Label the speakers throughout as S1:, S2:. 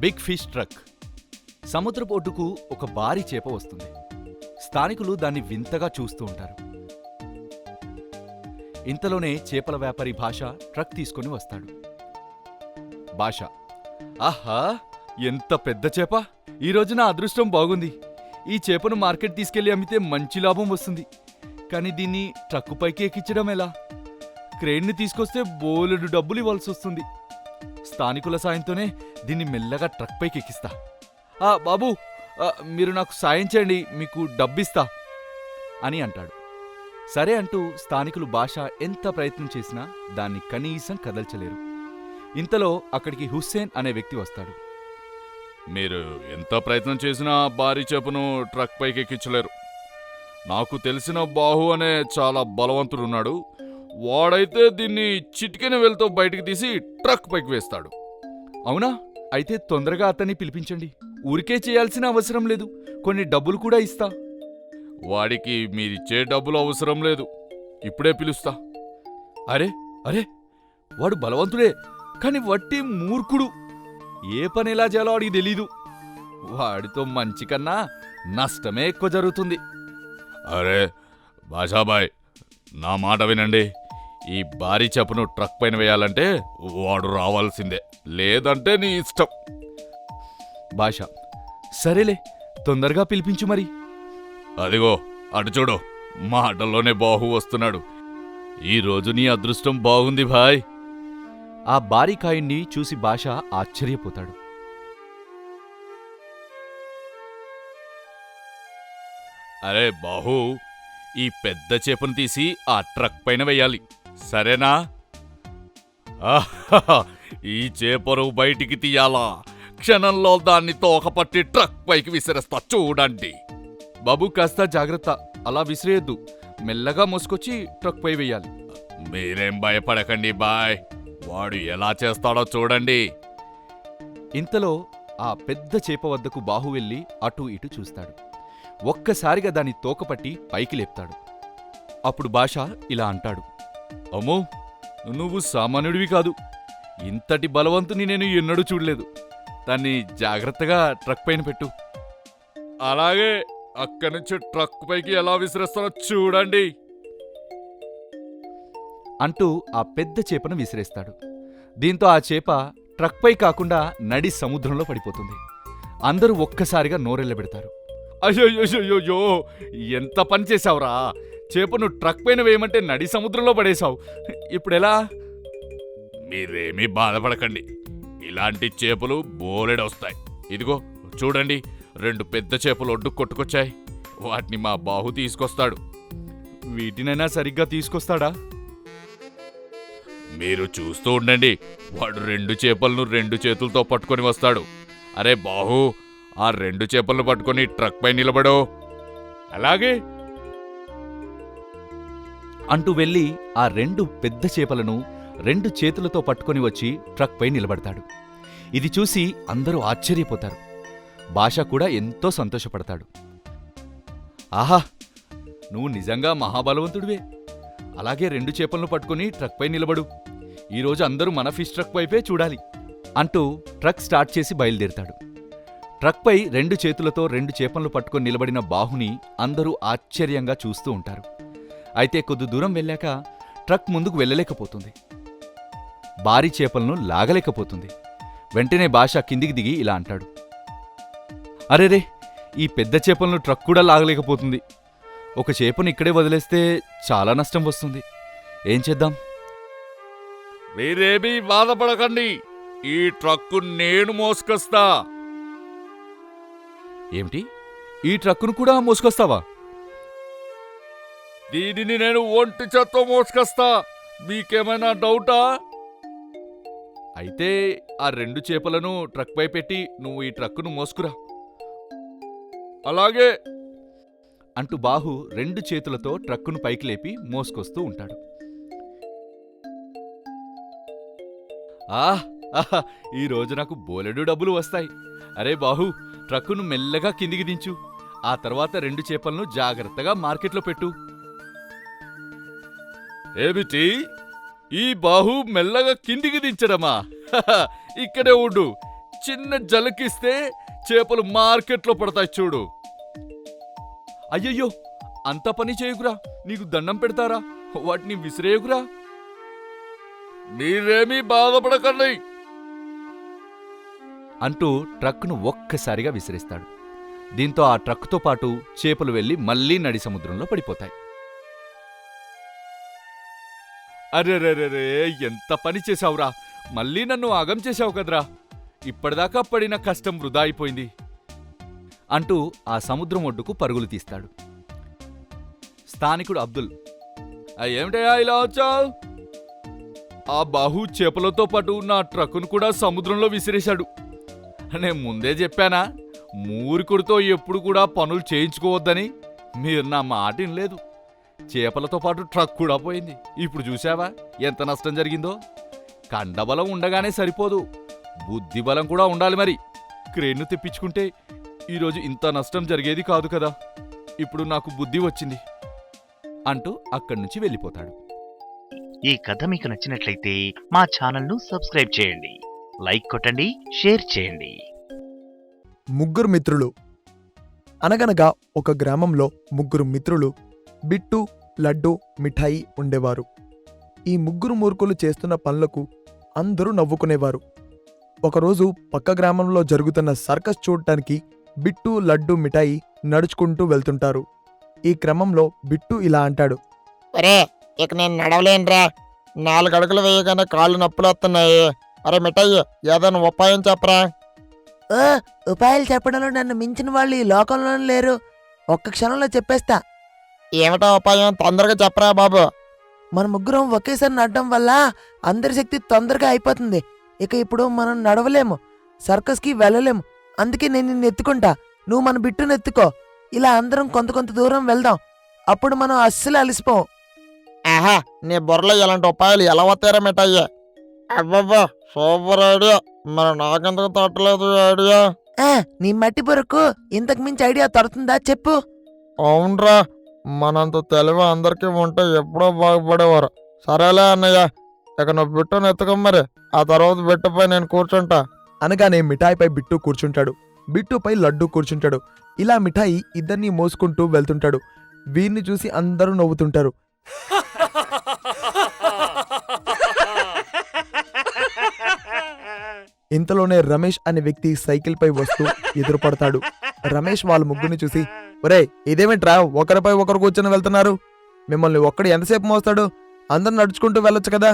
S1: Big fish truck. సముద్రపు ఒడ్డుకు ఒక భారీ చేప వస్తుంది. స్థానికులు దాన్ని వింతగా చూస్తూ ఉంటారు. ఇంతలోనే చేపల వ్యాపారి భాష ట్రక్ తీసుకుని వస్తాడు. భాష: ఆహా, ఎంత పెద్ద చేప! ఈరోజు నా అదృష్టం బాగుంది. ఈ చేపను మార్కెట్ తీసుకెళ్లి అమ్మితే మంచి లాభం వస్తుంది. కానీ దీన్ని ట్రక్కు పైకి ఎక్కించడం ఎలా? క్రేన్ని తీసుకొస్తే బోలెడు డబ్బులు ఇవ్వాల్సి వస్తుంది. స్థానికుల సాయంతోనే దీన్ని మెల్లగా ట్రక్ పైకి ఎక్కిస్తా. బాబూ, మీరు నాకు సాయం చేయండి, మీకు డబ్బిస్తా అని అంటాడు. సరే అంటూ స్థానికులు భాష ఎంత ప్రయత్నం చేసినా దాన్ని కనీసం కదల్చలేరు. ఇంతలో అక్కడికి హుస్సేన్ అనే వ్యక్తి వస్తాడు. మీరు ఎంత ప్రయత్నం చేసినా భారీ చేపను ట్రక్ పైకి ఎక్కించలేరు. నాకు తెలిసిన బాహు అనే చాలా బలవంతుడున్నాడు. వాడైతే దీన్ని చిటికెన వేలుతో బయటికి తీసి ట్రక్ పైకి వేస్తాడు. అవునా? అయితే తొందరగా అతన్ని పిలిపించండి. ఊరికే చేయాల్సిన అవసరం లేదు, కొన్ని డబ్బులు కూడా ఇస్తా. వాడికి మీరిచ్చే డబ్బులు అవసరం లేదు, ఇప్పుడే పిలుస్తా. అరే అరే, వాడు బలవంతుడే, కాని వట్టి మూర్ఖుడు. ఏ పని ఎలా చేయాలో వాడికి తెలీదు. వాడితో మంచి కన్నా నష్టమే ఎక్కువ జరుగుతుంది. అరే బాషాబాయ్, నా మాట వినండి. ఈ భారీ చేపను ట్రక్ పైన వేయాలంటే వాడు రావాల్సిందే, లేదంటే నీ ఇష్టం. భాష: సరేలే, తొందరగా పిలిపించు మరి. అదిగో అటు చూడు, మాటల్లోనే బాహు వస్తున్నాడు. ఈరోజు నీ అదృష్టం బాగుంది భాయ్. ఆ భారీ కాయుణ్ణి చూసి భాష ఆశ్చర్యపోతాడు. అరే బాహు, ఈ పెద్ద చేపను తీసి ఆ ట్రక్ పైన వెయ్యాలి, సరేనా? ఈ చేపను బయటికి తీయాలా? క్షణంలో దాన్ని తోకపట్టి ట్రక్ పైకి విసిరేస్తా, చూడండి. బాబు, కాస్త జాగ్రత్త, అలా విసిరేయద్దు. మెల్లగా మోసుకొచ్చి ట్రక్ పై వెయ్యాలి. మీరేం భయపడకండి బాయ్, వాడు ఎలా చేస్తాడో చూడండి. ఇంతలో ఆ పెద్ద చేప వద్దకు బాహు వెళ్ళి అటూ ఇటూ చూస్తాడు. ఒక్కసారిగా దాన్ని తోకపట్టి పైకి లేపుతాడు. అప్పుడు భాష ఇలా అంటాడు: అమ్మో, నువ్వు సామాన్యుడివి కాదు. ఇంతటి బలవంతుని నేను ఎన్నడూ చూడలేదు. దాన్ని జాగ్రత్తగా ట్రక్ పైన పెట్టు. అలాగే, అక్కడి నుంచి ట్రక్ పైకి ఎలా విసిరేస్తానో చూడండి అంటూ ఆ పెద్ద చేపను విసిరేస్తాడు. దీంతో ఆ చేప ట్రక్ పై కాకుండా నడి సముద్రంలో పడిపోతుంది. అందరూ ఒక్కసారిగా నోరెళ్ళబెడతారు. అయ్యోయ్యోయ్యో, ఎంత పని చేశావురా! చేపను ట్రక్ పైన వేయమంటే నడి సముద్రంలో పడేశావు. ఇప్పుడెలా? మీరేమీ బాధపడకండి, ఇలాంటి చేపలు బోలెడొస్తాయి. ఇదిగో చూడండి, 2 పెద్ద చేపలు ఒడ్డుకు కొట్టుకొచ్చాయి. వాటిని మా బాహు తీసుకొస్తాడు. వీటినైనా సరిగ్గా తీసుకొస్తాడా? మీరు చూస్తూ ఉండండి, వాడు 2 చేపలను 2 చేతులతో పట్టుకొని వస్తాడు. అరే బాహు, ఆ 2 చేపలను పట్టుకొని ట్రక్ పై నిలబడో. అలాగే అంటూ వెళ్ళి ఆ 2 పెద్ద చేపలను 2 చేతులతో పట్టుకొని వచ్చి ట్రక్ పై నిలబడతాడు. ఇది చూసి అందరూ ఆశ్చర్యపోతారు. భాష కూడా ఎంతో సంతోషపడతాడు. ఆహా, నువ్వు నిజంగా మహాబలవంతుడివే. అలాగే 2 చేపలను పట్టుకుని ట్రక్ పై నిలబడు. ఈరోజు అందరూ మన ఫిష్ ట్రక్ వైపే చూడాలి అంటూ ట్రక్ స్టార్ట్ చేసి బయలుదేరుతాడు. ట్రక్ పై 2 చేతులతో 2 చేపలను పట్టుకొని నిలబడిన బాహుని అందరూ ఆశ్చర్యంగా చూస్తూ ఉంటారు. అయితే కొద్ది దూరం వెళ్ళాక ట్రక్ ముందుకు వెళ్ళలేకపోతుంది. భారీ చేపలను లాగలేకపోతుంది. వెంటనే భాష కిందికి దిగి ఇలా అంటాడు: అరేరే, ఈ పెద్ద చేపలను ట్రక్ కూడా లాగలేకపోతుంది. ఒక చేపను ఇక్కడే వదిలేస్తే చాలా నష్టం వస్తుంది. ఏం చేద్దాం? మీరేమీ బాధపడకండి, ఈ ట్రక్కు నేను మోసుకొస్తా. ఏమిటి, ఈ ట్రక్కును కూడా మోసుకొస్తావా? దీనిని నేను ఒంటి చేత్తో మోసుకొస్తా. మీకేమైనా డౌటా? అయితే ఆ 2 చేపలను ట్రక్ పై పెట్టి నువ్వు ఈ ట్రక్కును మోసుకురా. అలాగే అంటూ బాహు 2 చేతులతో ట్రక్కును పైకి లేపి మోసుకొస్తూ ఉంటాడు. ఈ రోజు నాకు బోలెడు డబ్బులు వస్తాయి. అరే బాహు, ట్రక్కును మెల్లగా కిందికి దించు. ఆ తర్వాత 2 చేపలను జాగ్రత్తగా మార్కెట్లో పెట్టు. ఏమిటి, ఈ బాహు మెల్లగా కిందికి దించడమా? ఇక్కడే ఉండు, చిన్న జలకిస్తే చేపలు మార్కెట్లో పడతాయి చూడు. అయ్యయ్యో, అంత పని చేయకురా, నీకు దండం పెడతారా, వాటిని విసిరేయకురా. మీరేమీ బాధపడకండి అంటూ ట్రక్కును ఒక్కసారిగా విసిరేస్తాడు. దీంతో ఆ ట్రక్కుతో పాటు చేపలు వెళ్లి మళ్లీ నడి సముద్రంలో పడిపోతాయి. అరెరెరెరే, ఎంత పని చేశావురా, మళ్ళీ నన్ను ఆగం చేశావు కదరా, ఇప్పటిదాకా పడిన కష్టం వృధా అయిపోయింది అంటూ ఆ సముద్రం ఒడ్డుకు పరుగులు తీస్తాడు. స్థానికుడు అబ్దుల్, ఏమిటయా ఇలా వచ్చావు? ఆ బాహు చేపలతో పాటు నా ట్రక్కును కూడా సముద్రంలో విసిరేశాడు. నేను ముందే చెప్పానా, మూర్ఖుడితో ఎప్పుడు కూడా పనులు చేయించుకోవద్దని? మీరు నా మాట వినలేదు. చేపలతో పాటు ట్రక్ కూడా పోయింది. ఇప్పుడు చూశావా ఎంత నష్టం జరిగిందో? కండబలం ఉండగానే సరిపోదు, బుద్ధిబలం కూడా ఉండాలి. మరి క్రేన్ను తెప్పించుకుంటే ఈరోజు ఇంత నష్టం జరిగేది కాదు కదా. ఇప్పుడు నాకు బుద్ధి వచ్చింది అంటూ అక్కడి నుంచి వెళ్ళిపోతాడు.
S2: ఈ కథ మీకు నచ్చినట్లయితే మా ఛానల్ను సబ్స్క్రైబ్ చేయండి, లైక్ కొట్టండి, షేర్ చేయండి.
S3: ముగ్గురు మిత్రులు. అనగనగా ఒక గ్రామంలో ముగ్గురు మిత్రులు బిట్టు, లడ్డు, మిఠాయి ఉండేవారు. ఈ ముగ్గురు మూర్ఖులు చేస్తున్న పనులకు అందరూ నవ్వుకునేవారు. ఒకరోజు పక్క గ్రామంలో జరుగుతున్న సర్కస్ చూడటానికి బిట్టు, లడ్డు, మిఠాయి నడుచుకుంటూ వెళ్తుంటారు. ఈ క్రమంలో బిట్టు ఇలా అంటాడు,
S4: ఒరే, ఇక నేను నడవలేనురా, 4 అడుగులు వేయగానే కాళ్ళు నొప్పులు వస్తున్నాయి. అరే మిఠాయి, ఏదైనా ఉపాయం చెప్పరా?
S5: ఉపాయాలు చెప్పడంలో నన్ను మించిన వాళ్ళు ఈ లోకంలో లేరు. ఒక్క క్షణంలో చెప్పేస్తా.
S4: ఏమిటా ఉపాయం, తొందరగా చెప్పరా బాబు.
S5: మన ముగ్గురం ఒకేసారి నడడం వల్ల అందరి శక్తి తొందరగా అయిపోతుంది. ఇక ఇప్పుడు మనం నడవలేము, సర్కస్కి వెళ్ళలేము. అందుకే నేను నిన్ను ఎత్తుకుంటా, నువ్వు మన బిట్టును ఎత్తుకో. ఇలా అందరం కొంత దూరం వెళ్దాం. అప్పుడు మనం అస్సలు అలసిపోం.
S4: ఆహా, నీ బుర్రలో ఇలాంటి ఉపాయాలు ఎలా వస్తారా మిఠాయి? అబ్బబ్బా, సూపర్ ఐడియా. మరి నాకెందుకు తట్టలేదు ఈ ఐడియా?
S5: నీ మట్టి బుర్రకు ఇంతకు మించి ఐడియా తడుతుందా చెప్పు.
S4: అవునరా, మనంత తెలివి అందరికీ ఉంటే ఎప్పుడో బాగుపడేవారు. సరేలే అన్నయ్య, ఇక నువ్వు బిట్టును ఎత్తుకో, మరి ఆ తర్వాత బిట్టుపై నేను కూర్చుంటా.
S3: అనగానే మిఠాయిపై బిట్టు కూర్చుంటాడు, బిట్టుపై లడ్డు కూర్చుంటాడు. ఇలా మిఠాయి ఇద్దరినీ మోసుకుంటూ వెళ్తుంటాడు. వీరిని చూసి అందరూ నవ్వుతుంటారు. ఇంతలోనే రమేష్ అనే వ్యక్తి సైకిల్పై వస్తూ ఎదురుపడతాడు. రమేష్ వాళ్ళ ముగ్గురిని చూసి, ఒరేయ్, ఇదేమిట్రా ఒకరిపై ఒకరు కూర్చొని వెళ్తున్నారు? మిమ్మల్ని ఒక్కడు ఎంతసేపు మోస్తాడు? అందరూ నడుచుకుంటూ వెళ్ళొచ్చు కదా.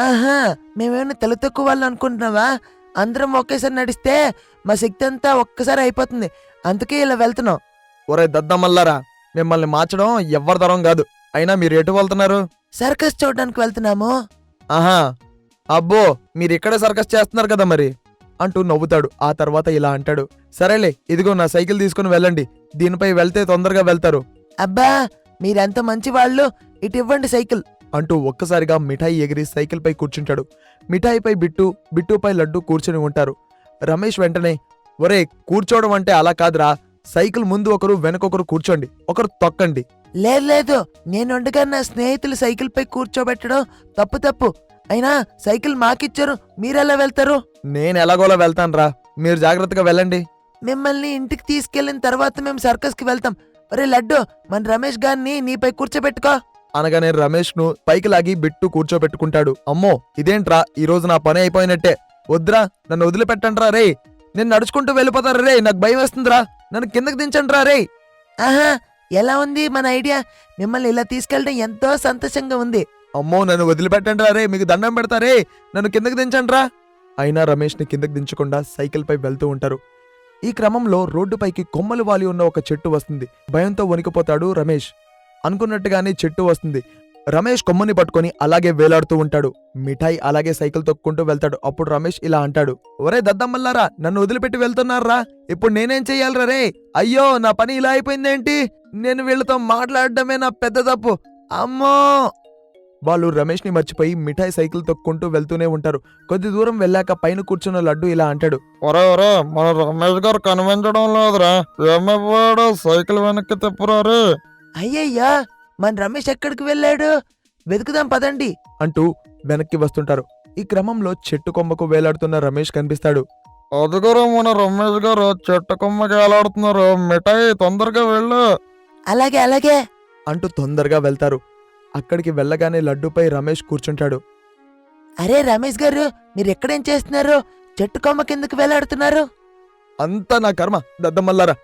S5: ఆహా, మేమేమైనా తల తక్కువ వాళ్ళు అనుకుంటున్నావా? అందరం ఒకేసారి నడిస్తే మా శక్తి అంతా ఒక్కసారి అయిపోతుంది. అందుకే ఇలా వెళ్తున్నాం.
S3: ఒరే దద్దమల్లారా, మిమ్మల్ని మార్చడం ఎవ్వరి తరం కాదు. అయినా మీరు ఎటు వెళ్తున్నారు?
S5: సర్కస్ చూడడానికి వెళ్తున్నాము.
S3: ఆహా, అబ్బో, మీరిక్కడే సర్కస్ చేస్తున్నారు కదా మరి అంటూ నవ్వుతాడు. ఆ తర్వాత ఇలా అంటాడు, సరేలే, ఇదిగో నా సైకిల్ తీసుకుని వెళ్ళండి, దీనిపై వెళ్తే తొందరగా వెళ్తారు.
S5: అబ్బా, మీరెంత మంచి వాళ్ళు, ఇటు ఇవ్వండి సైకిల్
S3: అంటూ ఒక్కసారిగా మిఠాయి ఎగిరి సైకిల్పై కూర్చుంటాడు. మిఠాయిపై బిట్టు, బిట్టుపై లడ్డు కూర్చుని ఉంటారు. రమేష్ వెంటనే, ఒరే, కూర్చోవడం అంటే అలా కాదురా, సైకిల్ ముందు ఒకరు వెనకొకరు కూర్చోండి, ఒకరు తొక్కండి.
S5: లేదు, నేనుండగా నా స్నేహితులు సైకిల్పై కూర్చోబెట్టడం తప్పు. అయినా సైకిల్ మాకిచ్చారు, మీరెలా వెళ్తారు?
S3: నేను ఎలాగోలా వెళ్తానురా, మీరు జాగ్రత్తగా వెళ్ళండి.
S5: మిమ్మల్ని ఇంటికి తీసుకెళ్లిన తర్వాత మేము సర్కస్ కి వెళ్తాం. ఒరే లడ్డు, మన రమేష్ గారిని నీపై కూర్చోబెట్టుకో
S3: అనగానే రమేష్ ను పైకి లాగి బిట్టు కూర్చోబెట్టుకుంటాడు. అమ్మో, ఇదేంట్రా, ఈ రోజు నా పని అయిపోయినట్టే. వద్దురా, నన్ను వదిలిపెట్టండ్రా రే, నేను నడుచుకుంటూ వెళ్ళిపోతారా రే, నాకు భయం వేస్తుందిరా, నన్ను కిందకి దించండ్రా రే.
S5: ఆహా, ఎలా ఉంది మన ఐడియా? మిమ్మల్ని ఇలా తీసుకెళ్ళడం ఎంతో సంతోషంగా ఉంది.
S3: అమ్మో, నన్ను వదిలిపెట్టండ్రా రే, మీకు దండం పెడతారే, నన్ను కిందకి దించండ్రా. అయినా రమేష్ ని కిందకి దించకుండా సైకిల్పై వెళ్తూ ఉంటారు. ఈ క్రమంలో రోడ్డుపైకి కొమ్మలు వాలి ఉన్న ఒక చెట్టు వస్తుంది. భయంతో వణికిపోతాడు రమేష్. అనుకున్నట్టుగానే చెట్టు వస్తుంది. రమేష్ కొమ్మని పట్టుకొని అలాగే వేలాడుతూ ఉంటాడు. మిఠాయి అలాగే సైకిల్ తొక్కుంటూ వెళ్తాడు. అప్పుడు రమేష్ ఇలా అంటాడు, ఒరే దద్దమ్మల్లారా, నన్ను వదిలిపెట్టి వెళ్తున్నారా, ఇప్పుడు నేనేం చెయ్యాలరా రే? అయ్యో, నా పని ఇలా అయిపోయిందేంటి? నేను వీళ్ళతో మాట్లాడడమే నా పెద్ద తప్పు. అమ్మో. వాళ్ళు రమేష్ ని మర్చిపోయి మిఠాయి సైకిల్ తొక్కుంటూ వెళ్తూనే ఉంటారు. కొద్ది దూరం వెళ్ళాక పైన కూర్చున్న లడ్డు ఇలా అంటాడు,
S4: ఒరే, మన రమేష్ గారు కనిపించడం లేదురా, ఏమైపోయాడో, సైకిల్ వెనక్కి తిప్పురా రే.
S5: అయ్యయ్యా, మన రమేష్ ఎక్కడికి వెళ్ళాడు? వెతుకుదాం పదండి
S3: అంటూ వెనక్కి వస్తుంటారు. ఈ క్రమంలో చెట్టు కొమ్మకు వేలాడుతున్న రమేష్ కనిపిస్తాడు.
S4: అదిగోరా మన రమేష్ గారు చెట్టు కొమ్మకి వేలాడుతున్నారు. మిఠాయి తొందరగా వెళ్ళు.
S5: అలాగే అలాగే.
S3: అంటూ తొందరగా వెళ్తారు. అక్కడికి వెళ్ళగానే లడ్డూపై రమేష్ కూర్చుంటాడు.
S5: అరే రమేష్ గారు, మీరు ఎక్కడేం చేస్తున్నారు? చెట్టు కొమ్మ కిందకు వేలాడుతున్నారు.
S3: అంతా నా కర్మ దద్దమల్లారా.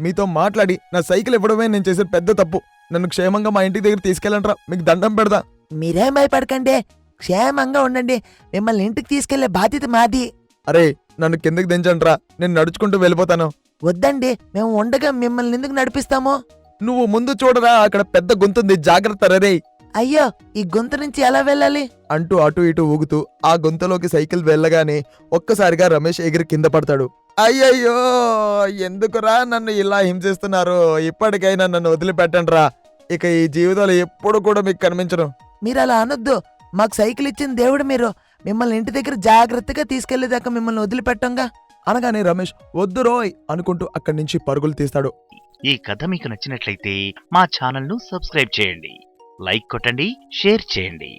S3: మీతో మాట్లాడి నా సైకిల్ ఇవ్వడమే నేను చేసిన పెద్ద తప్పు. నన్ను క్షేమంగా మా ఇంటి దగ్గర తీసుకెళ్ళంట్రా, మీకు దండం పెడదా.
S5: మీరేం భయపడకండి, క్షేమంగా ఉండండి. మిమ్మల్ని ఇంటికి తీసుకెళ్లే బాధ్యత మాది.
S3: అరే నన్ను కిందకి దించండ్రా, నేను నడుచుకుంటూ వెళ్ళిపోతాను.
S5: వద్దండి, మేము ఉండగా మిమ్మల్ని ఎందుకు నడిపిస్తాము?
S3: నువ్వు ముందు చూడరా, అక్కడ పెద్ద గొంతుంది, జాగ్రత్త రే.
S5: అయ్యో, ఈ గొంతు నుంచి ఎలా వెళ్ళాలి?
S3: అంటూ అటు ఇటు ఊగుతూ ఆ గొంతులోకి సైకిల్ వెళ్ళగానే ఒక్కసారిగా రమేష్ ఎగిరి కింద పడతాడు. అయ్యయ్యో, ఎందుకురా నన్ను ఇలా హింసిస్తున్నారు? ఇప్పటికైనా నన్ను వదిలిపెట్టండిరా. ఇక ఈ జీవితంలో ఎప్పుడు కూడా మీకు కనిపించను.
S5: మీరు అలా అనొద్దు. మాకు సైకిల్ ఇచ్చిన దేవుడు మీరు. మిమ్మల్ని ఇంటి దగ్గర జాగ్రత్తగా తీసుకెళ్లేదాకా మిమ్మల్ని వదిలిపెట్టంగా.
S3: అనగానే రమేష్ వద్దు రోయ్ అనుకుంటూ అక్కడి నుంచి పరుగులు తీస్తాడు.
S2: ఈ కథ మీకు నచ్చినట్లయితే మా ఛానల్ను సబ్స్క్రైబ్ చేయండి, లైక్ కొట్టండి, షేర్ చేయండి.